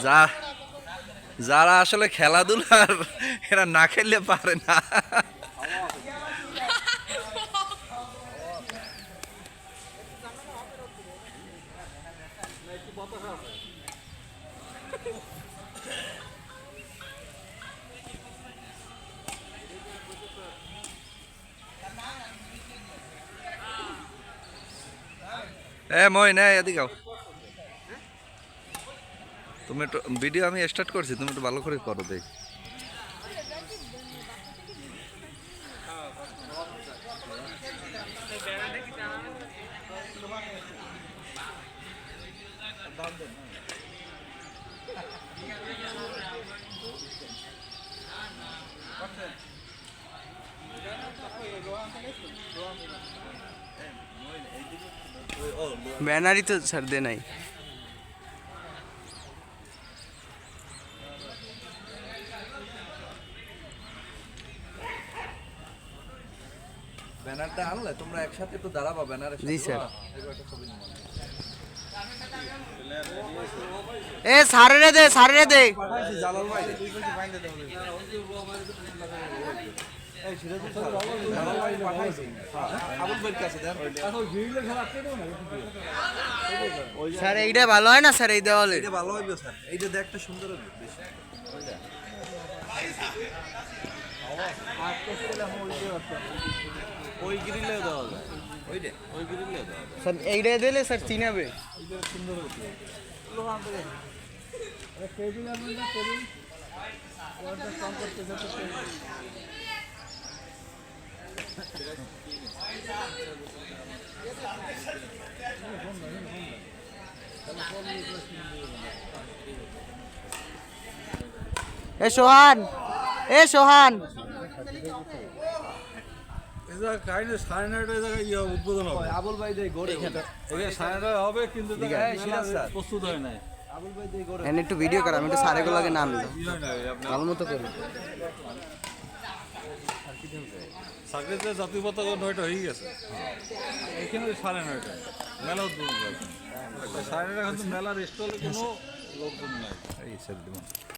যা যারা আসলে খেলাধুলার এরা না খেললে পারে না। মই না এদিকে আও। তুমি একটু ভিডিও আমি স্টার্ট করছি, তুমি একটু ভালো করে করো দেখ। ব্যানারই তো ছাড় দে নাই। ব্যানারটা আনলে তোমরা একসাথে একটু দাঁড়াবা ব্যানারের সাথে। জি স্যার। ছবি নিব। এ সারে দে সারে দে। জালাল ভাই তুই কিছু ফাইন্ড দে হবে। এই সিরাজুল স্যার জালাল ভাই পাঠাইছি। আবুল ভাইয়ের কাছে দেন। এখন ভিড়লে খেলা আটকে দাও না। স্যার এইটা ভালো হয় না স্যার, এই দেওয়ালে এটা ভালো হবে স্যার, এইটা দেখতে সুন্দর হবে বেশি। ওইটা ওই গ্রিলে দেওয়া যায়, ওইটা ওই গ্রিলে দেওয়া যায়। স্যার এইটা দিলে স্যার চিনাবে। এটা সুন্দর হবে। লোহা করে কেবিল আপনি না কেবিল ওটা কম করতে যেতে এ সোহান, এ সোহান এটা কাইন্ডে সাড়ে নয়টায় জায়গায় উদ্বোধন হবে। আবুল ভাই দেই গড়ে এখানে সাড়ে নয় হবে কিন্তু সিরাজ স্যার প্রস্তুত হয় নাই। আবুল ভাই দেই গড়ে এনে একটু ভিডিও কর, আমি একটু সারে গুলাকে নাম দিলাম কি হয় নাই আপনার ভালো মতো করি। চাকরিতে জাতীয় পতাকা 9টা হয়ে গেছে, এখানে সাড়ে নয়টায় মেলা উদ্বোধন হয়। সাড়ে নয়টা কিন্তু মেলার স্টলে কোনো লোকজন নাই। এই স্যার দিবেন।